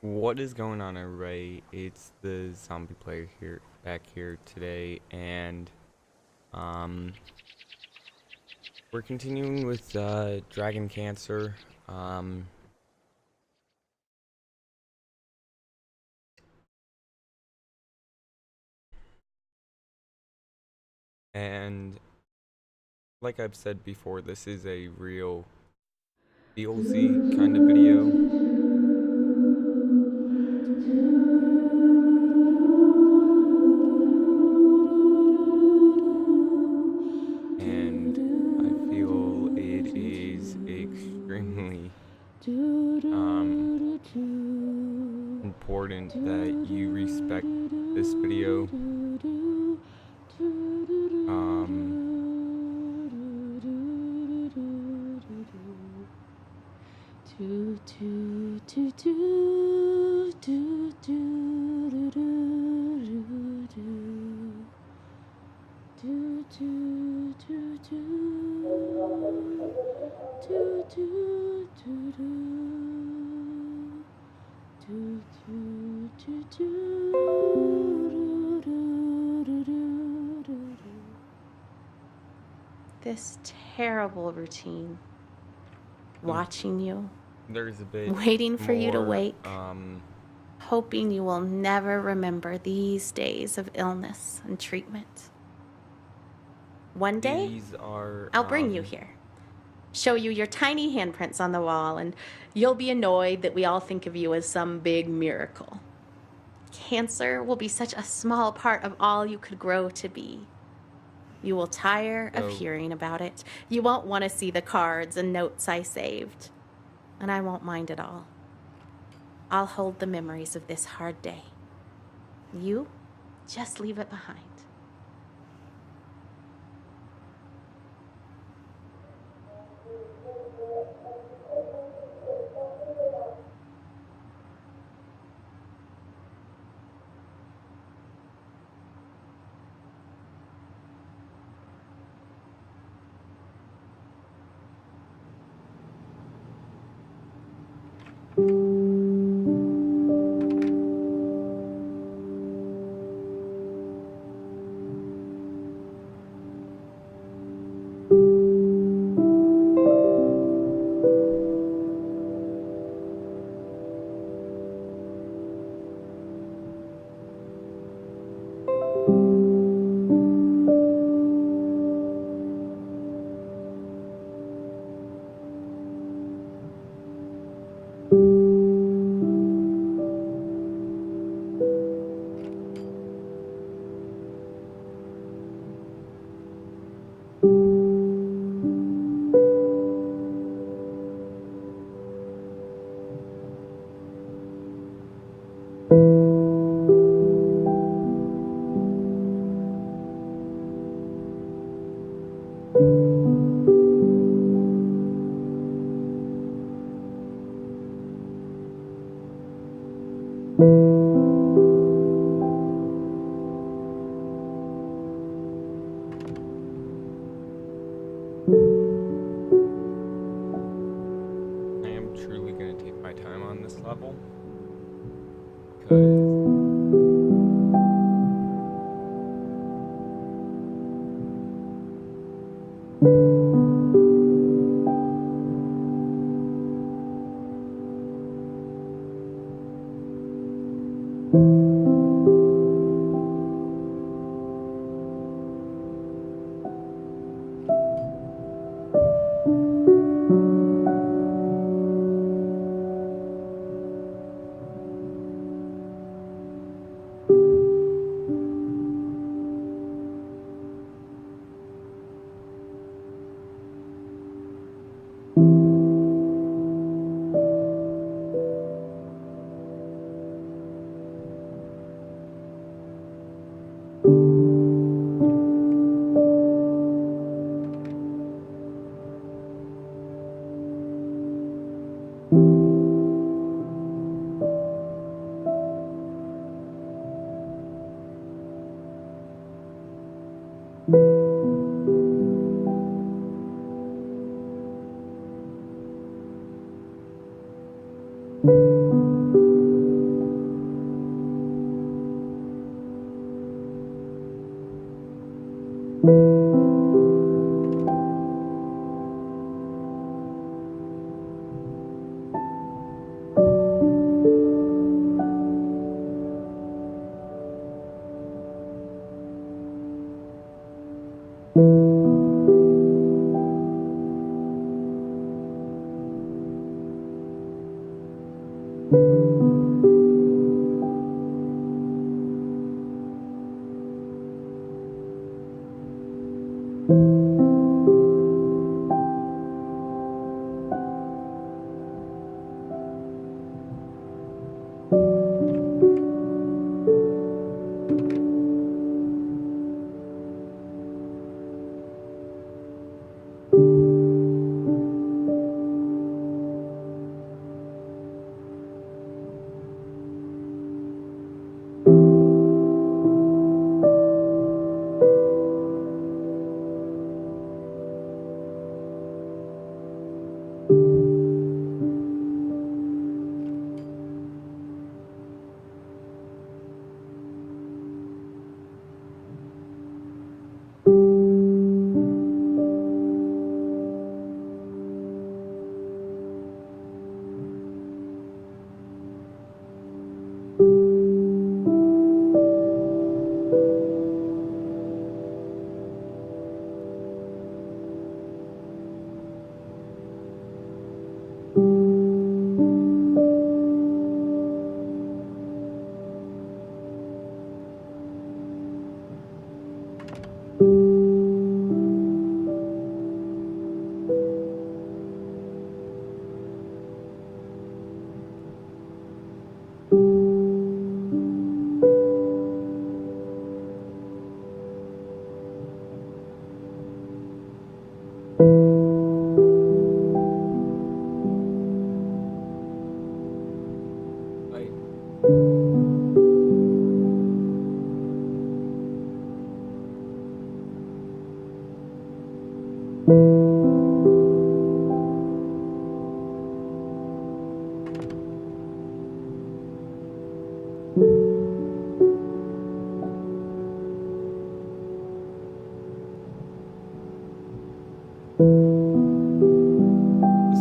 What is going on, everybody? It's the zombie player here, back here today, and um, we're continuing with Dragon Cancer. Um, and like I've said before, this is a real feelsy kind of video, and I feel it is extremely um important that you respect this video. Um, This terrible routine. Watching you, there's a bit waiting for you to more, wake, hoping you will never remember these days of illness and treatment. One day, these are, I'll bring you here, show you your tiny handprints on the wall, and you'll be annoyed that we all think of you as some big miracle. Cancer will be such a small part of all you could grow to be. You will tire of hearing about it. You won't want to see the cards and notes I saved. And I won't mind at all. I'll hold the memories of this hard day. You just leave it behind. I am truly going to take my time on this level, because This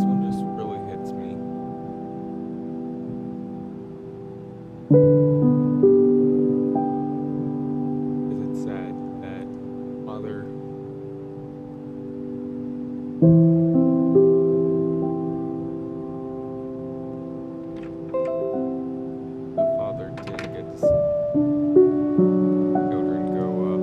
one just really hits me. Because it's sad that father didn't get to see children grow up.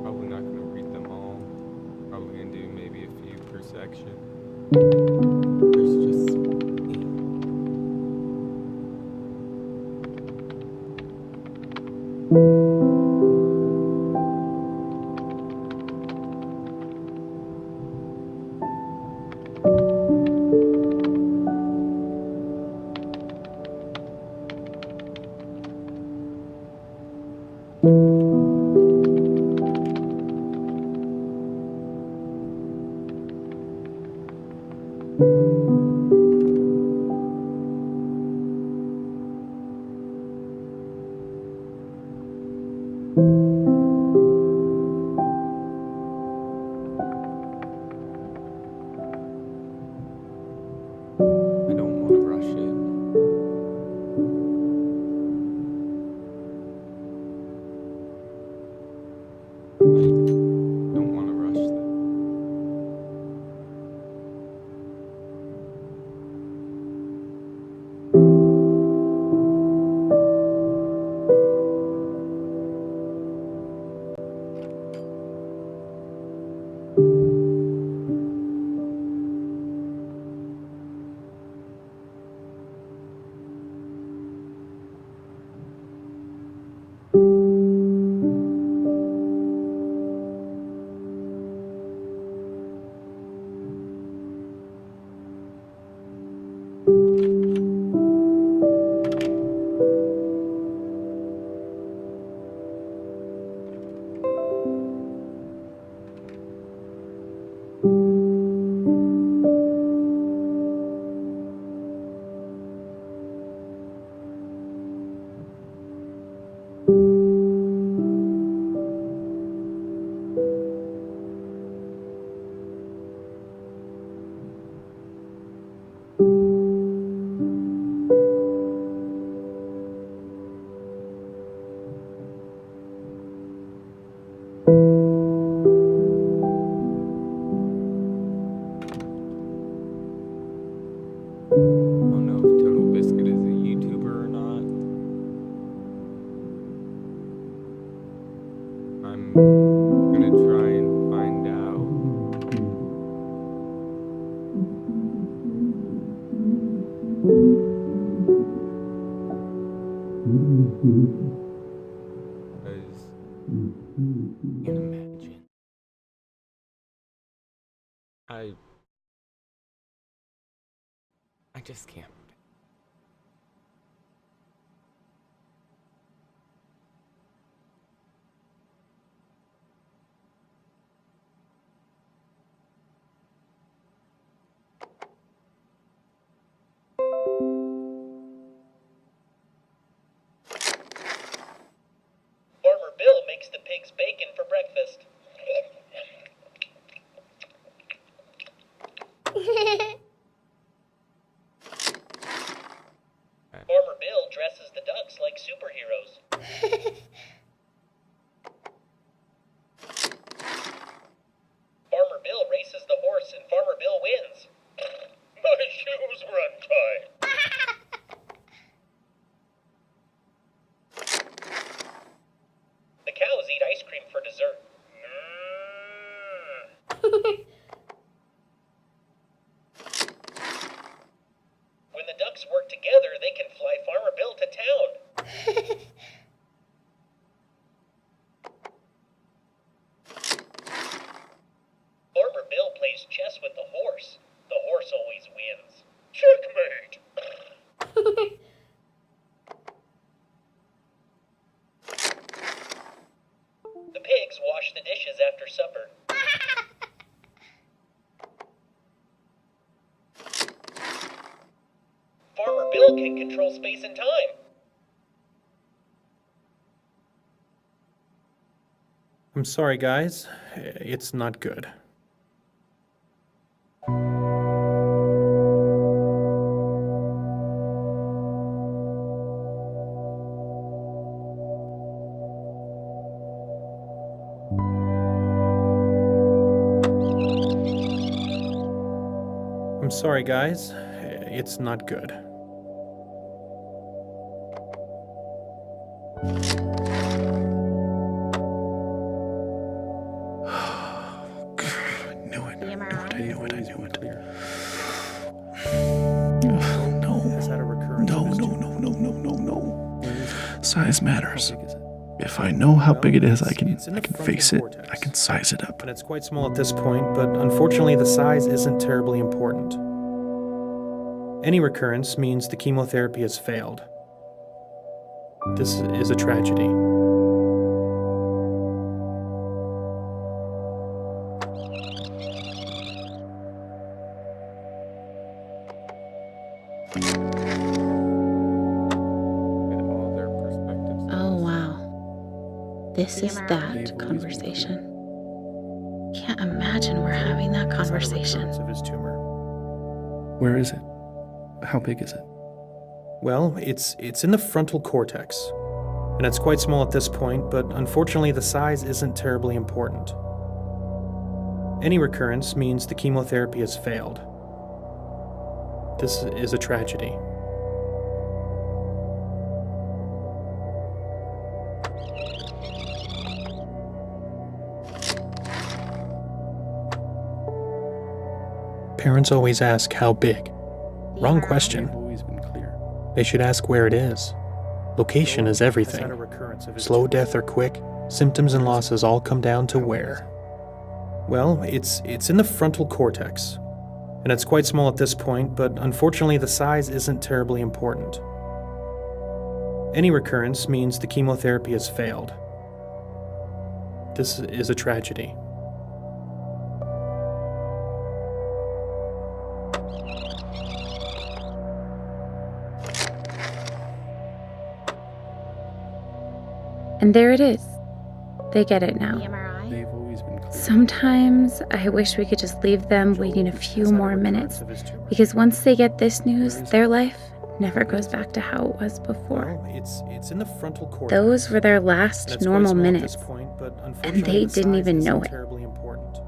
Probably not going to read them all. Probably going to do maybe a few per section. There's just so many. I don't want to rush it. I just can't. Farmer Bill makes the pigs bacon for breakfast. Farmer Bill dresses the ducks like superheroes. Farmer Bill races the horse and Farmer Bill wins. My shoes were untied. The cows eat ice cream for dessert. When the ducks work together, they can fly Farmer Bill to town. Farmer Bill plays chess with the horse. The horse always wins. Checkmate! The pigs wash the dishes after supper. Farmer Bill can control space and time. I'm sorry, guys. It's not good. I'm sorry, guys. It's not good. Size matters. If I know how big it is, I can face it. I can size it up. And it's quite small at this point, but unfortunately the size isn't terribly important. Any recurrence means the chemotherapy has failed. This is a tragedy. All their perspectives. Oh, wow. This is that conversation. Can't imagine we're having that It's not a conversation. recurrence of his tumor. Where is it? How big is it? Well, it's in the frontal cortex. And it's quite small at this point, but unfortunately the size isn't terribly important. Any recurrence means the chemotherapy has failed. This is a tragedy. Parents always ask how big. Wrong question. I've always been clear. They should ask where it is. Location is everything. Slow death or quick, symptoms and losses all come down to where. Well, it's in the frontal cortex. And it's quite small at this point, but unfortunately the size isn't terribly important. Any recurrence means the chemotherapy has failed. This is a tragedy. And there it is. They get it now. They've always been clear. Sometimes I wish we could just leave them waiting a few more minutes, because once they get this news, their life never goes back to how it was before. Well, it's in the frontal cortex. Those were their And last it's normal quite small at minutes. this point, but and unfortunately they the didn't size even know isn't it. terribly important.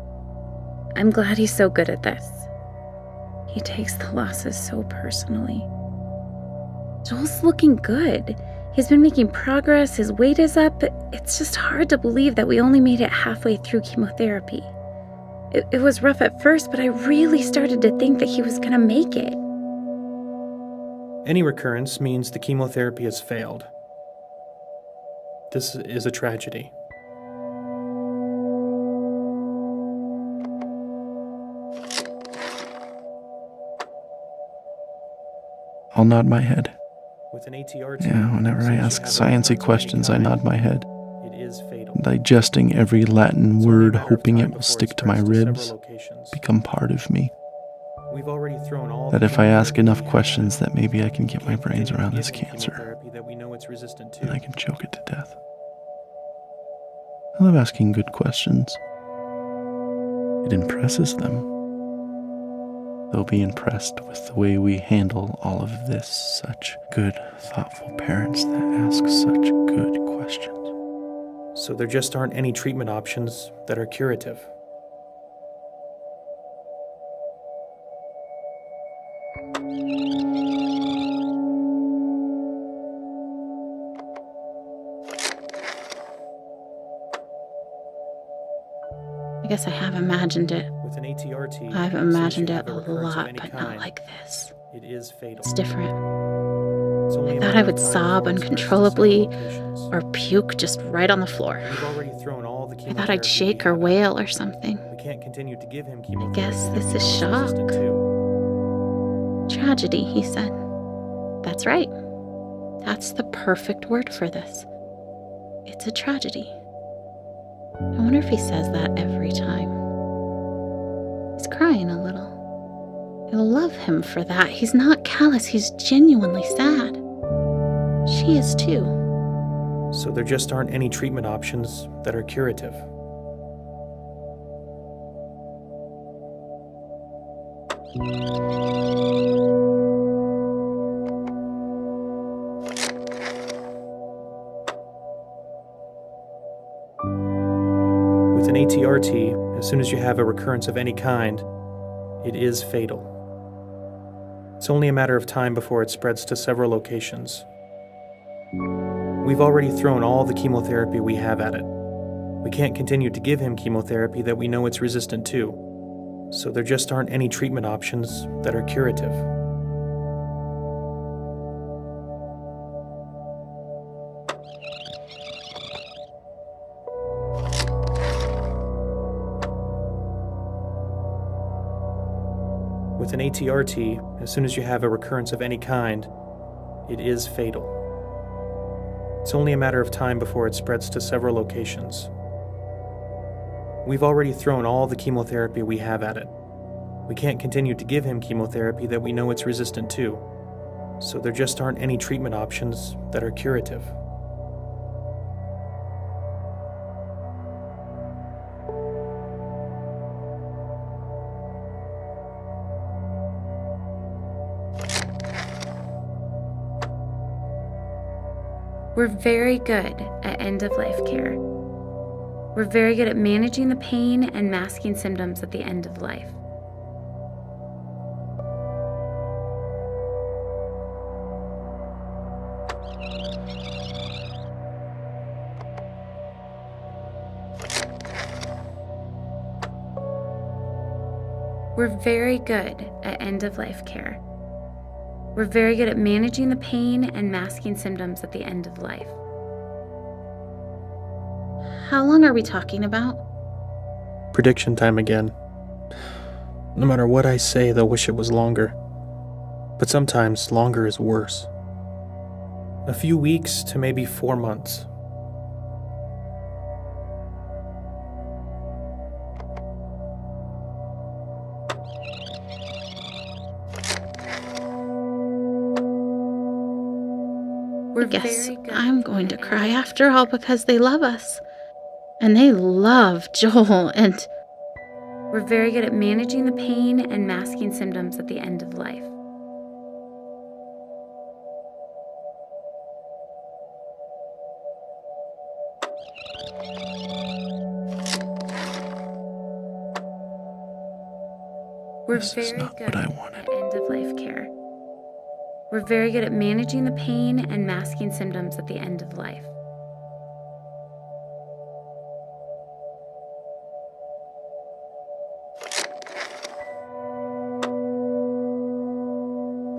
I'm glad he's so good at this. He takes the losses so personally. Joel's looking good. He's been making progress, his weight is up. It's just hard to believe that we only made it halfway through chemotherapy. It was rough at first, but I really started to think that he was gonna make it. Any recurrence means the chemotherapy has failed. This is a tragedy. I'll nod my head. With an ATRT, Yeah, whenever I ask science-y questions, I nod my head, it is fatal. digesting every Latin It's only a word, matter of hoping time it will before stick to my spreads several ribs, locations. become part of me. We've already thrown all That the if I ask chemotherapy enough we have questions, at it. that maybe I can We get my can't brains continue to around give this him cancer, chemotherapy that we know it's resistant to. and I can choke it to death. I love asking good questions. It impresses them. They'll be impressed with the way we handle all of this. Such good, thoughtful parents that ask such good questions. So there just aren't any treatment options that are curative. I guess I have imagined it. With an ATRT, I've as soon as imagined you it have a recurrence of lot, any but not kind, like this. it is fatal. It's different. It's only I a thought matter I of would time sob before it spreads to uncontrollably several locations. or puke just right on the floor. We've already thrown all the I chemotherapy thought I'd we shake or have at it. wail or something. We can't continue to give him I chemotherapy guess that this we is know it's shock. resistant to. Tragedy, he said. That's right. That's the perfect word for this. It's a tragedy. I wonder if he says that every time. He's crying a little. I love him for that. He's not callous, he's genuinely sad. She is too. So there just aren't any treatment options that are curative. With an ATRT, as soon as you have a recurrence of any kind, it is fatal. It's only a matter of time before it spreads to several locations. We've already thrown all the chemotherapy we have at it. We can't continue to give him chemotherapy that we know it's resistant to. So there just aren't any treatment options that are curative. With an ATRT, as soon as you have a recurrence of any kind, it is fatal. It's only a matter of time before it spreads to several locations. We've already thrown all the chemotherapy we have at it. We can't continue to give him chemotherapy that we know it's resistant to. So there just aren't any treatment options that are curative. We're very good at end of life care. We're very good at managing the pain and masking symptoms at the end of life. We're very good at end of life care. We're very good at managing the pain and masking symptoms at the end of life. How long are we talking about? Prediction time again. No matter what I say, they'll wish it was longer. But sometimes longer is worse. A few weeks to maybe 4 months. I guess I'm going to cry after all because they love us. And they love Joel, and we're very good at managing the pain and masking symptoms at the end of life. We're This is very not good what I wanted. at end of life care. We're very good at managing the pain and masking symptoms at the end of life.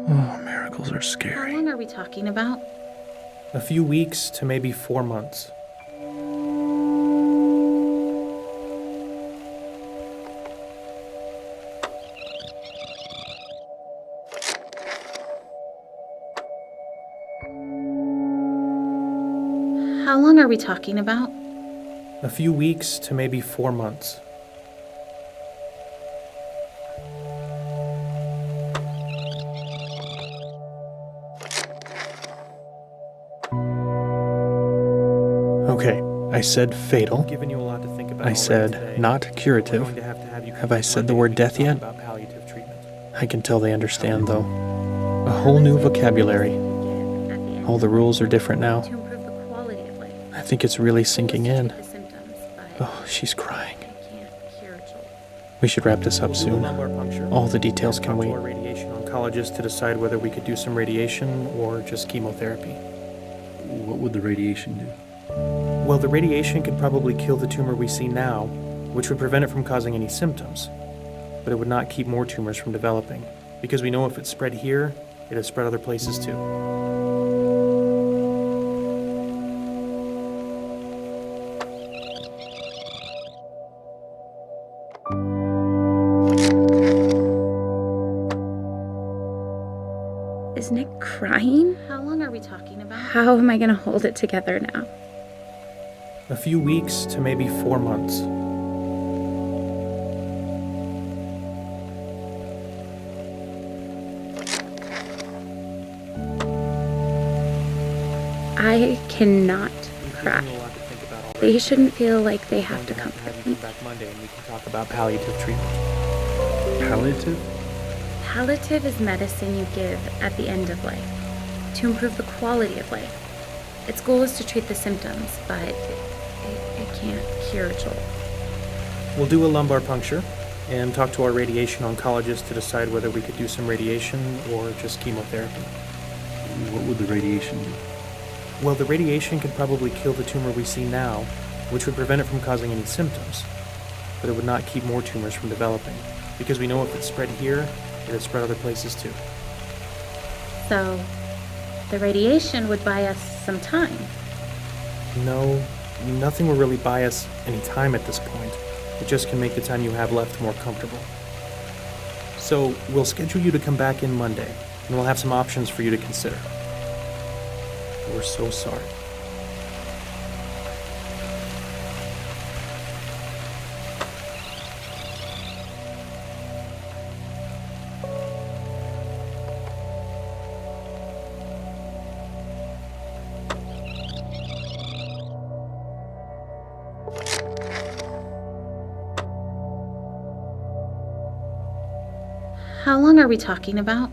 Oh, miracles are How scary. long are we talking about? A few weeks to maybe 4 months. How long are we talking about? A few weeks to maybe 4 months. Okay, I said fatal. I said not curative. Have I said the word death yet? I can tell they understand, though. A whole new vocabulary. All the rules are different now. To improve the quality of life. I think it's really sinking in. The symptoms, but Oh, she's crying. it can't cure Joel. We should wrap this up soon. All the details can wait. Radiation oncologist to decide whether we could do some radiation or just chemotherapy. What would the radiation do? Well, the radiation could probably kill the tumor we see now, which would prevent it from causing any symptoms. But it would not keep more tumors from developing, because we know if it spread here, it has spread other places too. Is Nick crying? How long are we talking about? How am I gonna hold it together now? A few weeks to maybe 4 months. I cannot cry. They shouldn't feel like they have to Going comfort you me. back Monday and we can talk about palliative treatment. Palliative? Palliative is medicine you give at the end of life to improve the quality of life. Its goal is to treat the symptoms, but it can't cure Joel. We'll do a lumbar puncture and talk to our radiation oncologist to decide whether we could do some radiation or just chemotherapy. What would the radiation do? Well, the radiation could probably kill the tumor we see now, which would prevent it from causing any symptoms. But it would not keep more tumors from developing, because we know if it spread here, it has spread other places too. So, the radiation would buy us some time. No, nothing will really buy us any time at this point. It just can make the time you have left more comfortable. So, we'll schedule you to come back in Monday, and we'll have some options for you to consider. We're so sorry. How long are we talking about?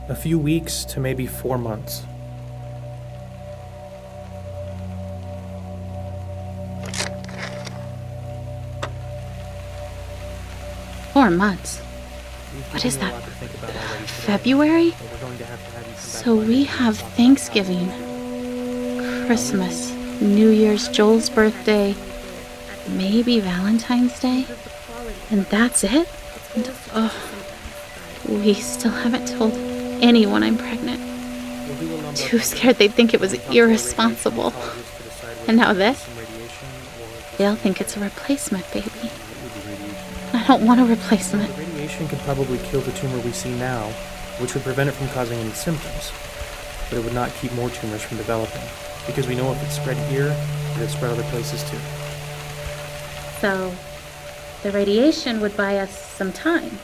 A few weeks to maybe 4 months. Four months. What is that? February? So we have Thanksgiving, Christmas, New Year's, Joel's birthday, maybe Valentine's Day, and that's it? Oh, we still haven't told anyone I'm pregnant. Too scared they'd think it was irresponsible. And now this? They'll think it's a replacement baby. I don't want a replacement. The radiation could probably kill the tumor we see now, which would prevent it from causing any symptoms. But it would not keep more tumors from developing, because we know if it spread here, it would spread other places too. So, the radiation would buy us some time.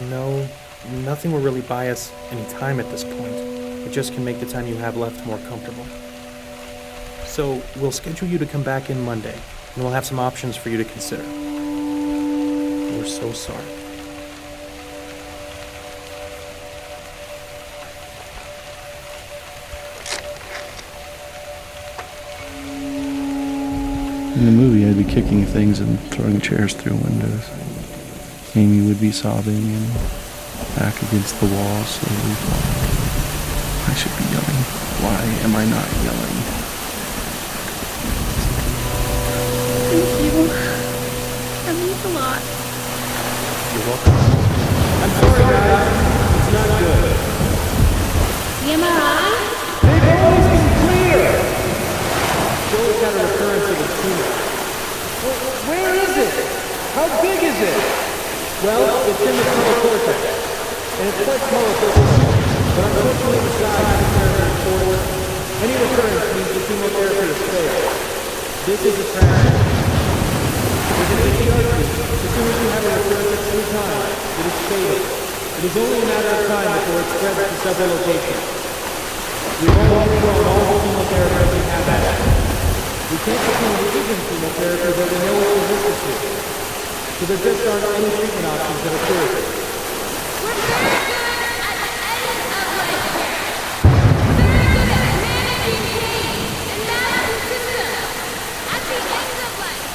No, nothing will really buy us any time at this point. It just can make the time you have left more comfortable. So, we'll schedule you to come back in Monday, and we'll have some options for you to consider. We're so sorry. In the movie, I'd be kicking things and throwing chairs through windows. Amy would be sobbing and back against the wall, slowly falling. I should be yelling. Why am I not yelling? Thank you. That means a lot. You're welcome. I'm sorry, guys. It's not good. The MRI? They've always been clear. Joel's got a recurrence of the tumor. Where is it? How big is it? Well, it's in the frontal cortex, and it's quite small at this point. But unfortunately, the size is very important. Any recurrence means the chemotherapy has failed. This is a tragedy. With an ATR treatment, as soon as you have a recurrence at any time, it is fatal. It is only a matter of time before it spreads to several locations. We've already thrown all the chemotherapy we have at it. We can't perform precision chemotherapy that we know it's resistant to. So there just aren't any treatment options that are curative. We're very good at the end of life care. We're very good at managing pain and managing symptoms at the end of life.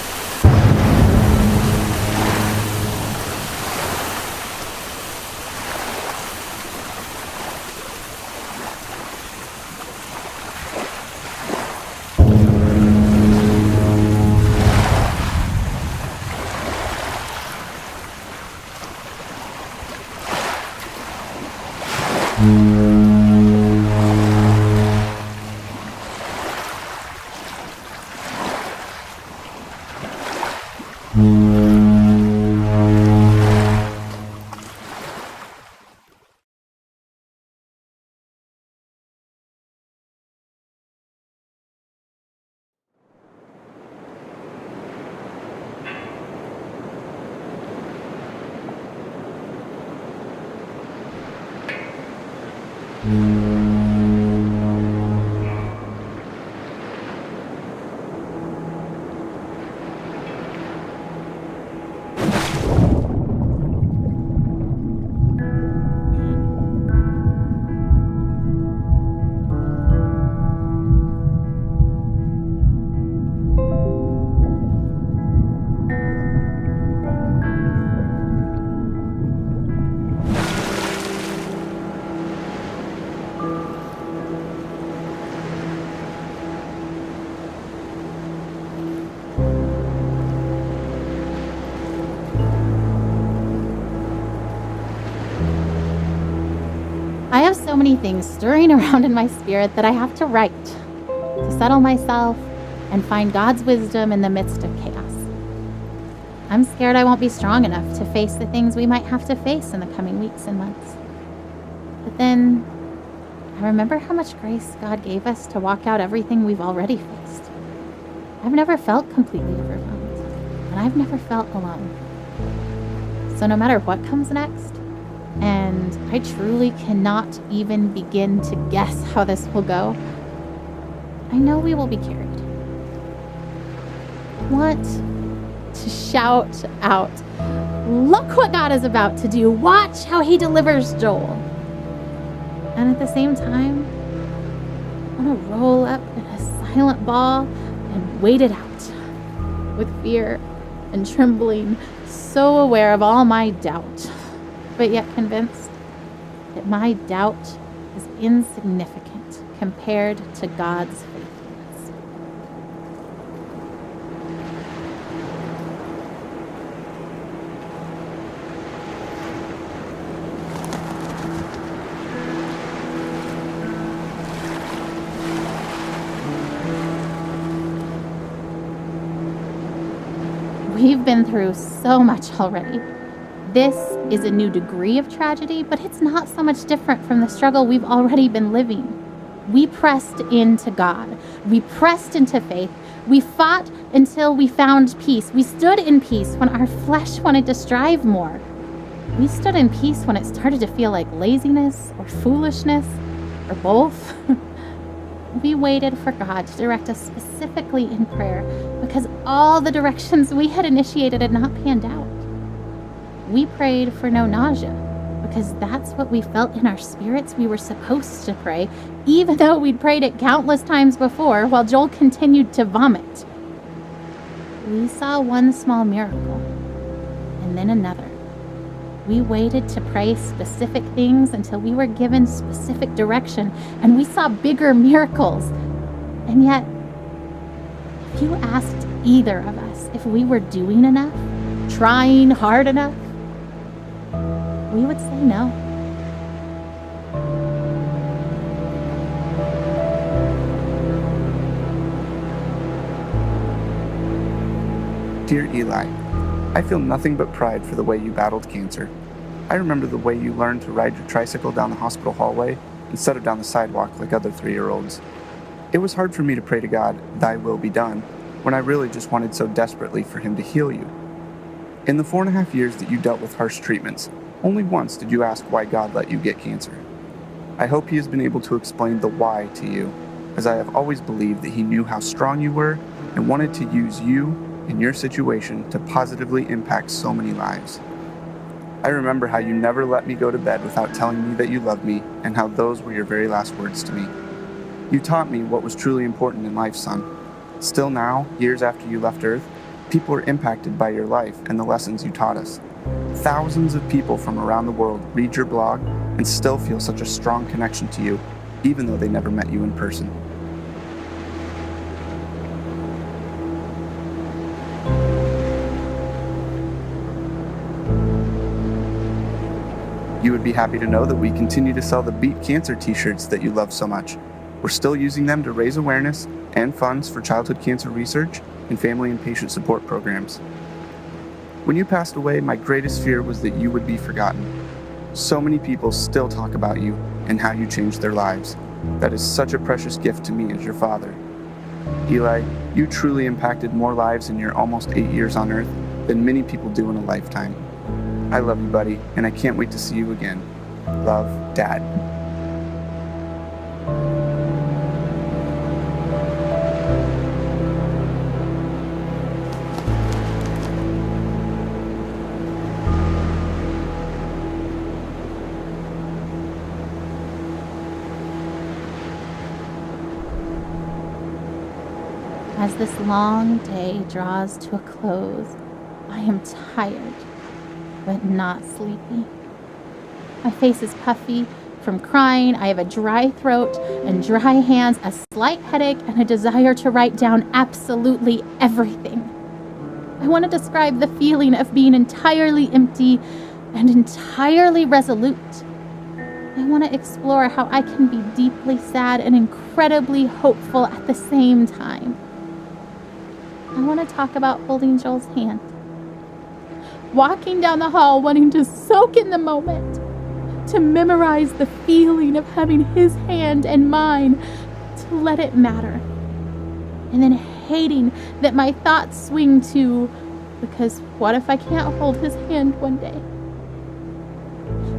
I have so many things stirring around in my spirit that I have to write to settle myself and find God's wisdom in the midst of chaos. I'm scared I won't be strong enough to face the things we might have to face in the coming weeks and months. But then I remember how much grace God gave us to walk out everything we've already faced. I've never felt completely overwhelmed, and I've never felt alone. So no matter what comes next, and I truly cannot even begin to guess how this will go, I know we will be carried. I want to shout out, look what God is about to do. Watch how he delivers Joel. And at the same time, I want to roll up in a silent ball and wait it out with fear and trembling, so aware of all my doubt, but yet convinced that my doubt is insignificant compared to God's faithfulness. We've been through so much already. This is a new degree of tragedy, but it's not so much different from the struggle we've already been living. We pressed into God. We pressed into faith. We fought until we found peace. We stood in peace when our flesh wanted to strive more. We stood in peace when it started to feel like laziness or foolishness or both. We waited for God to direct us specifically in prayer because all the directions we had initiated had not panned out. We prayed for no nausea because that's what we felt in our spirits we were supposed to pray, even though we'd prayed it countless times before while Joel continued to vomit. We saw one small miracle and then another. We waited to pray specific things until we were given specific direction, and we saw bigger miracles. And yet, if you asked either of us if we were doing enough, trying hard enough, we would say no. Dear Eli, I feel nothing but pride for the way you battled cancer. I remember the way you learned to ride your tricycle down the hospital hallway instead of down the sidewalk like other 3-year-olds. It was hard for me to pray to God, "Thy will be done," when I really just wanted so desperately for Him to heal you. In the 4.5 years that you dealt with harsh treatments, only once did you ask why God let you get cancer. I hope He has been able to explain the why to you, as I have always believed that He knew how strong you were and wanted to use you and your situation to positively impact so many lives. I remember how you never let me go to bed without telling me that you loved me, and how those were your very last words to me. You taught me what was truly important in life, son. Still now, years after you left Earth, people are impacted by your life and the lessons you taught us. Thousands of people from around the world read your blog and still feel such a strong connection to you, even though they never met you in person. You would be happy to know that we continue to sell the Beat Cancer t-shirts that you love so much. We're still using them to raise awareness and funds for childhood cancer research and family and patient support programs. When you passed away, my greatest fear was that you would be forgotten. So many people still talk about you and how you changed their lives. That is such a precious gift to me as your father. Eli, you truly impacted more lives in your almost 8 years on Earth than many people do in a lifetime. I love you, buddy, and I can't wait to see you again. Love, Dad. As this long day draws to a close, I am tired, but not sleepy. My face is puffy from crying. I have a dry throat and dry hands, a slight headache, and a desire to write down absolutely everything. I want to describe the feeling of being entirely empty and entirely resolute. I want to explore how I can be deeply sad and incredibly hopeful at the same time. I want to talk about holding Joel's hand, walking down the hall wanting to soak in the moment, to memorize the feeling of having his hand and mine, to let it matter, and then hating that my thoughts swing to, because what if I can't hold his hand one day?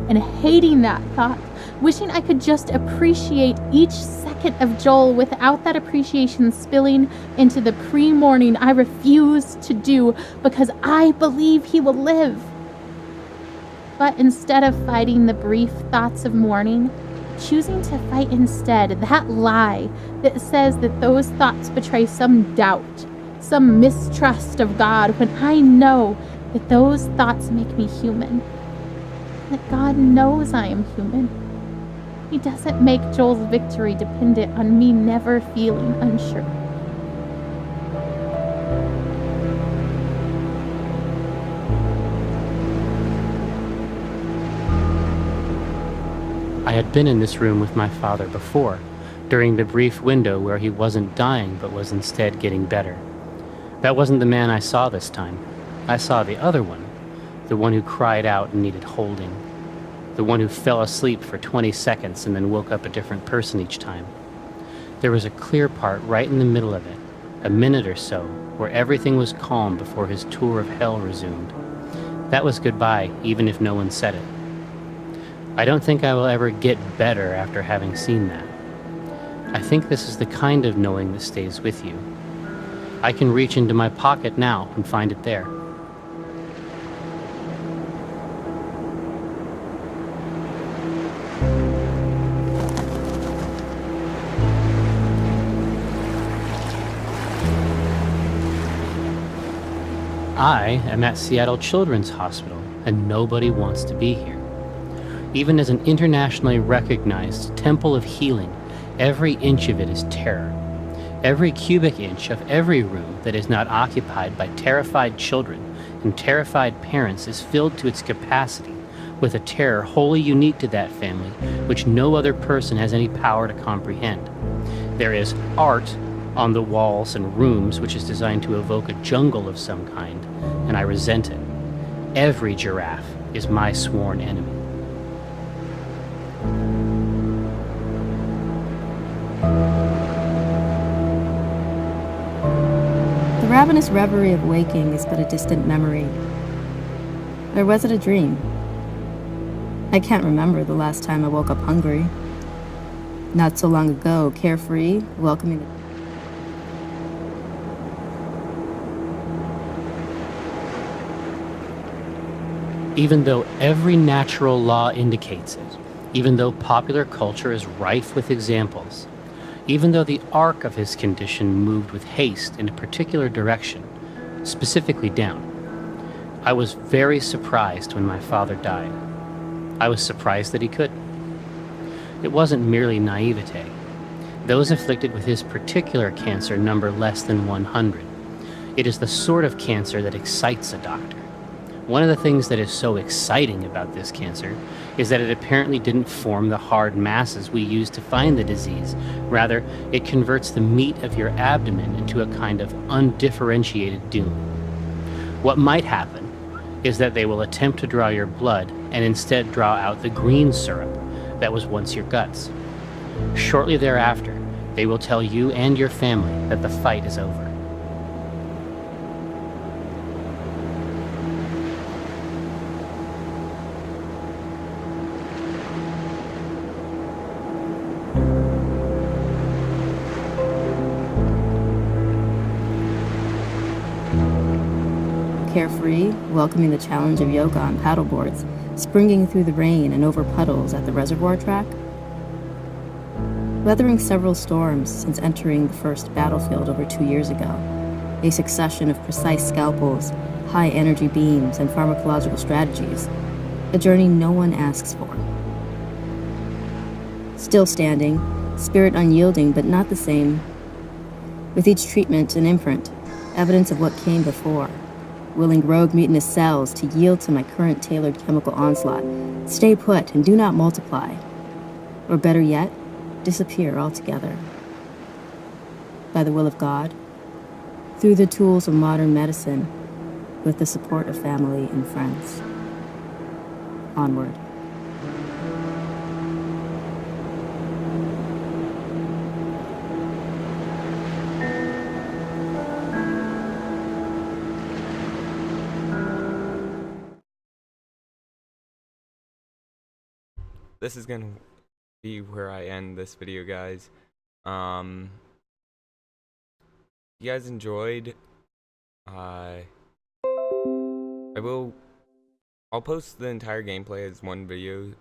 And hating that thought, wishing I could just appreciate each second of Joel without that appreciation spilling into the pre-morning I refuse to do because I believe he will live. But instead of fighting the brief thoughts of mourning, choosing to fight instead that lie that says that those thoughts betray some doubt, some mistrust of God, when I know that those thoughts make me human. That God knows I am human. He doesn't make Joel's victory dependent on me never feeling unsure. I had been in this room with my father before, during the brief window where he wasn't dying but was instead getting better. That wasn't the man I saw this time. I saw the other one, the one who cried out and needed holding, the one who fell asleep for 20 seconds and then woke up a different person each time. There was a clear part right in the middle of it, a minute or so, where everything was calm before his tour of hell resumed. That was goodbye, even if no one said it. I don't think I will ever get better after having seen that. I think this is the kind of knowing that stays with you. I can reach into my pocket now and find it there. I am at Seattle Children's Hospital, and nobody wants to be here. Even as an internationally recognized temple of healing, every inch of it is terror. Every cubic inch of every room that is not occupied by terrified children and terrified parents is filled to its capacity with a terror wholly unique to that family, which no other person has any power to comprehend. There is art on the walls and rooms which is designed to evoke a jungle of some kind, and I resent it. Every giraffe is my sworn enemy. ravenous reverie of waking is but a distant memory. Or was it a dream? I can't remember the last time I woke up hungry. Not so long ago, carefree, welcoming the Even though every natural law indicates it, even though popular culture is rife with examples, even though the arc of his condition moved with haste in a particular direction, specifically down, I was very surprised when my father died. I was surprised that he could. It wasn't merely naivete. Those afflicted with his particular cancer number less than 100. It is the sort of cancer that excites a doctor. One of the things that is so exciting about this cancer is that it apparently didn't form the hard masses we use to find the disease. Rather, it converts the meat of your abdomen into a kind of undifferentiated doom. What might happen is that they will attempt to draw your blood and instead draw out the green syrup that was once your guts. Shortly thereafter, they will tell you and your family that the fight is over. carefree, welcoming the challenge of yoga on paddleboards, springing through the rain and over puddles at the reservoir track. Weathering several storms since entering the first battlefield over 2 years ago, a succession of precise scalpels, high-energy beams, and pharmacological strategies, a journey no one asks for. Still standing, spirit unyielding but not the same. With each treatment, an imprint, evidence of what came before. Willing rogue mutinous cells to yield to my current tailored chemical onslaught, stay put and do not multiply. Or better yet, disappear altogether. By the will of God, through the tools of modern medicine, with the support of family and friends. Onward. This is gonna be where I end this video, guys. You guys enjoyed, I'll post the entire gameplay as one video.